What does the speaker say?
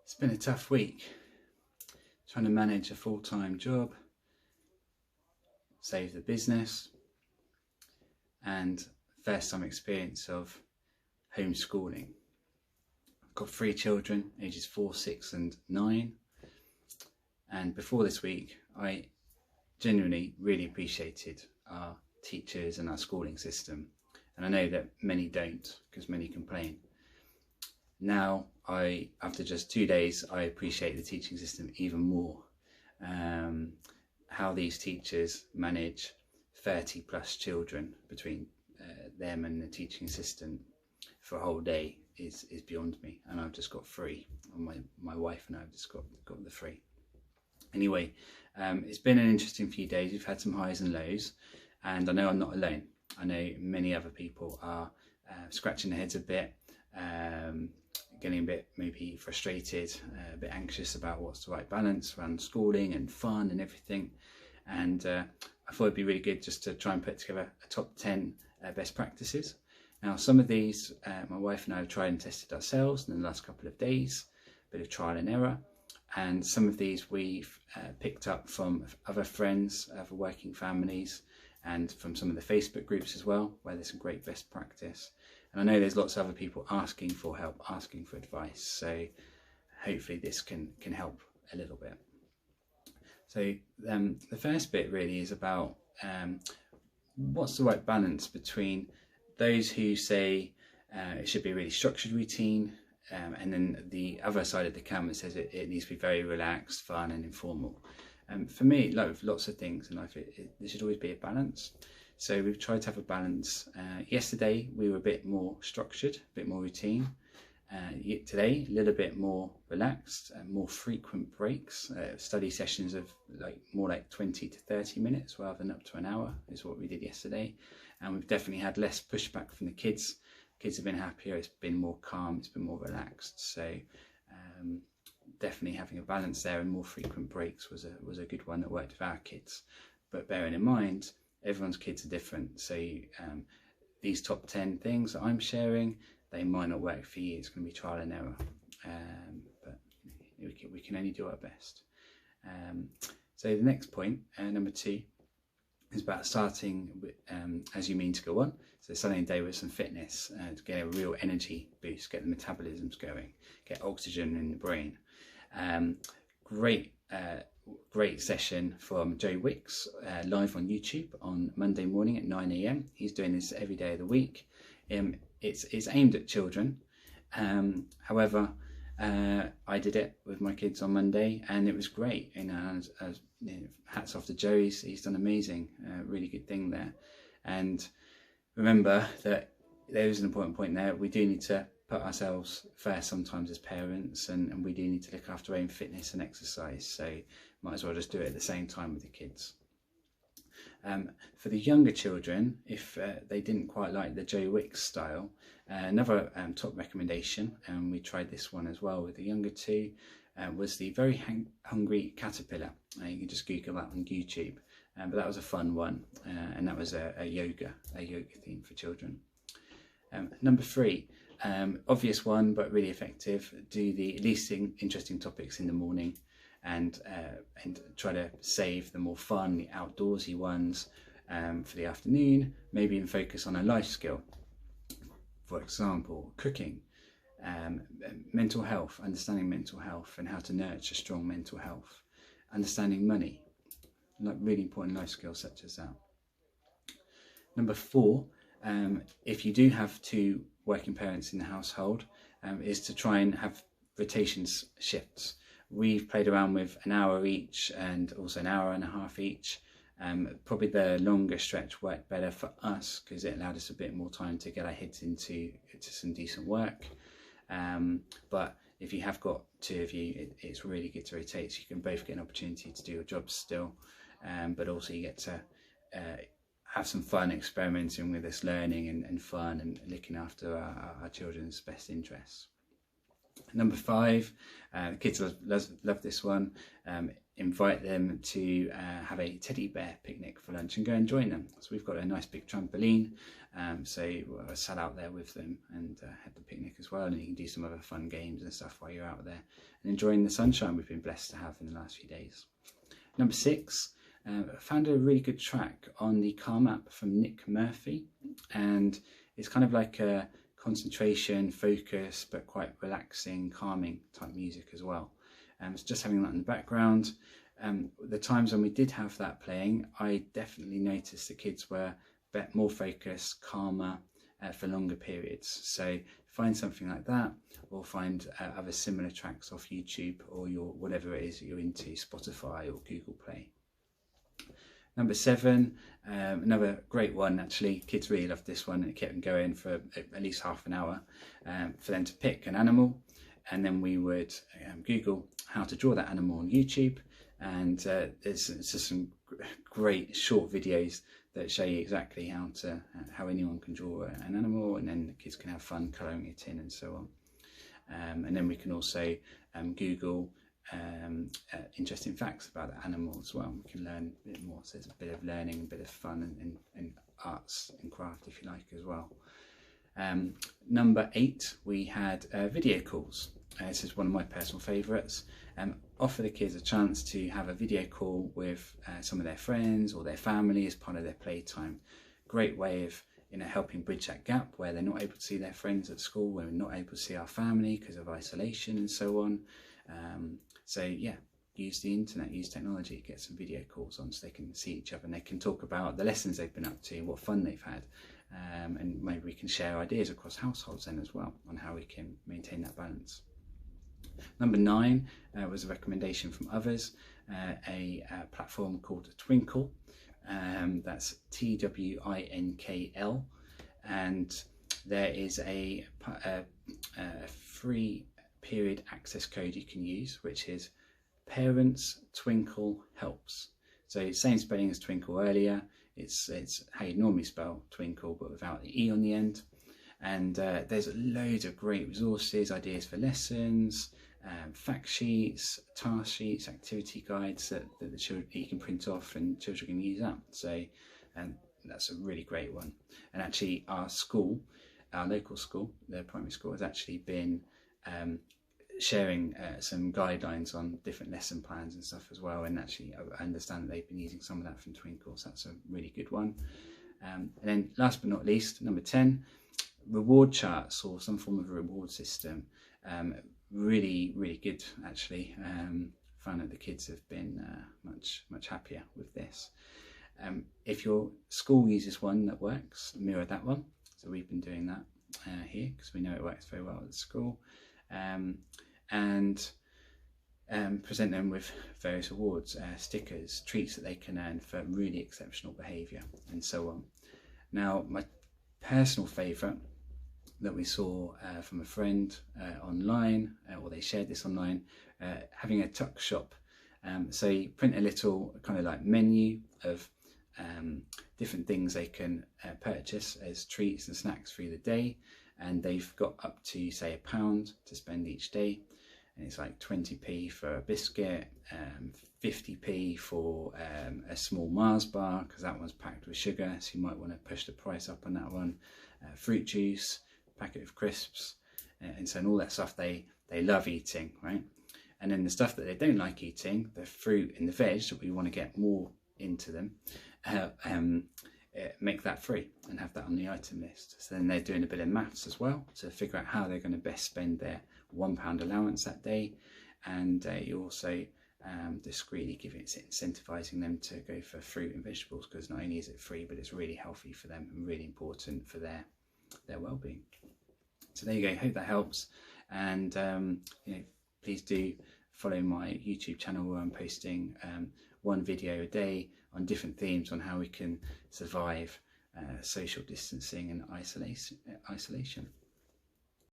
It's been a tough week, trying to manage a full-time job, save the business, and first time experience of homeschooling. I've got 3 children, ages 4, 6 and 9, and before this week I genuinely really appreciated our teachers and our schooling system, and I know that many don't because many complain. Now, after just 2 days, I appreciate the teaching system even more. How these teachers manage 30 plus children between them and the teaching assistant for a whole day is beyond me, and I've just got 3. My wife and I have just got the 3. Anyway, it's been an interesting few days. We've had some highs and lows, and I know I'm not alone. I know many other people are scratching their heads a bit, getting a bit maybe frustrated, a bit anxious about what's the right balance around schooling and fun and everything. And I thought it'd be really good just to try and put together a top 10 best practices. Now, some of these my wife and I have tried and tested ourselves in the last couple of days, a bit of trial and error. And some of these we've picked up from other friends, other working families, and from some of the Facebook groups as well, where there's some great best practice. And I know there's lots of other people asking for help, asking for advice. So hopefully this can help a little bit. So the first bit really is about what's the right balance between those who say it should be a really structured routine, and then the other side of the camera says it needs to be very relaxed, fun and informal. For me, like with lots of things in life, there should always be a balance. So we've tried to have a balance. Yesterday we were a bit more structured, a bit more routine. Today a little bit more relaxed, more frequent breaks. Study sessions of more like 20 to 30 minutes rather than up to an hour is what we did yesterday. And we've definitely had less pushback from the kids. Kids have been happier, it's been more calm, it's been more relaxed. So definitely having a balance there, and more frequent breaks was a good one that worked with our kids. But bearing in mind, everyone's kids are different. So these top 10 things that I'm sharing, they might not work for you. It's going to be trial and error. But we can only do our best. So the next point, number 2, is about starting as you mean to go on. So starting a day with some fitness to get a real energy boost, get the metabolisms going, get oxygen in the brain. Great session from Joe Wicks live on YouTube on Monday morning at 9 AM. He's doing this every day of the week. It's aimed at children. However, I did it with my kids on Monday and it was great. Hats off to Joe, he's done amazing, really good thing there. And remember that there is an important point there. We do need to put ourselves first sometimes as parents, and we do need to look after our own fitness and exercise, so might as well just do it at the same time with the kids. For the younger children, if they didn't quite like the Joe Wicks style, another top recommendation, and we tried this one as well with the younger 2, was the Very Hungry Caterpillar. You can just Google that on YouTube, but that was a fun one, and that was a yoga theme for children. Number 3, obvious one but really effective, do the least interesting topics in the morning, and try to save the more fun, the outdoorsy ones for the afternoon. Maybe even focus on a life skill, for example cooking, mental health, understanding mental health and how to nurture strong mental health, understanding money, like really important life skills such as that. Number 4, if you do have 2 working parents in the household, is to try and have rotations shifts. We've played around with an hour each and also an hour and a half each. Probably the longer stretch worked better for us because it allowed us a bit more time to get our heads into some decent work. But if you have got 2 of you, it's really good to rotate, so you can both get an opportunity to do your jobs still, but also you get to have some fun experimenting with this learning and fun and looking after our children's best interests. Number 5, the kids love this one. Invite them to have a teddy bear picnic for lunch and go and join them. So we've got a nice big trampoline, so I sat out there with them and had the picnic as well, and you can do some other fun games and stuff while you're out there and enjoying the sunshine we've been blessed to have in the last few days. Number 6, I found a really good track on the Calm app from Nick Murphy, and it's kind of like a concentration, focus, but quite relaxing, calming type music as well. It's just having that in the background. The times when we did have that playing, I definitely noticed the kids were more focused, calmer for longer periods. So find something like that, or find other similar tracks off YouTube or your whatever it is that you're into, Spotify or Google Play. Number 7, another great one actually. Kids really loved this one, and it kept them going for at least half an hour, for them to pick an animal, and then we would Google how to draw that animal on YouTube, and there's just some great short videos that show you exactly how anyone can draw an animal, and then the kids can have fun colouring it in and so on. And then we can also Google interesting facts about the animal as well. We can learn a bit more, so there's a bit of learning, a bit of fun and arts and craft, if you like, as well. Number 8, we had video calls. This is one of my personal favourites. Offer the kids a chance to have a video call with some of their friends or their family as part of their playtime. Great way of helping bridge that gap where they're not able to see their friends at school, where we're not able to see our family because of isolation and so on. So yeah, use the internet, use technology, get some video calls on so they can see each other and they can talk about the lessons they've been up to, what fun they've had, and maybe we can share ideas across households then as well on how we can maintain that balance. Number 9 was a recommendation from others, a platform called Twinkle, that's TWINKL, and there is a free period access code you can use, which is Parents Twinkle Helps. So same spelling as Twinkle earlier, it's how you normally spell twinkle but without the E on the end. And there's loads of great resources, ideas for lessons, fact sheets, task sheets, activity guides that the children you can print off and children can use up. So that's a really great one. And actually our school, our local school, the primary school, has actually been sharing some guidelines on different lesson plans and stuff as well, and actually I understand that they've been using some of that from Twinkle, so that's a really good one. And then last but not least, number 10, reward charts or some form of reward system. Really good actually. Found that the kids have been much happier with this. If your school uses one that works, mirror that one. So we've been doing that here because we know it works very well at the school. And present them with various awards, stickers, treats that they can earn for really exceptional behaviour and so on. Now my personal favourite that we saw from a friend online, or they shared this online, having a tuck shop. So you print a little kind of like menu of different things they can purchase as treats and snacks through the day, and they've got up to say £1 to spend each day, and it's like 20p for a biscuit, 50p for a small Mars bar because that one's packed with sugar, so you might want to push the price up on that one, fruit juice, packet of crisps, and so all that stuff they love eating, right? And then the stuff that they don't like eating, the fruit and the veg that we want to get more into them, make that free and have that on the item list. So then they're doing a bit of maths as well to figure out how they're going to best spend their £1 allowance that day, and you also discreetly incentivizing them to go for fruit and vegetables, because not only is it free but it's really healthy for them and really important for their well-being. So there you go, hope that helps, and please do follow my YouTube channel where I'm posting one video a day on different themes on how we can survive social distancing and isolation.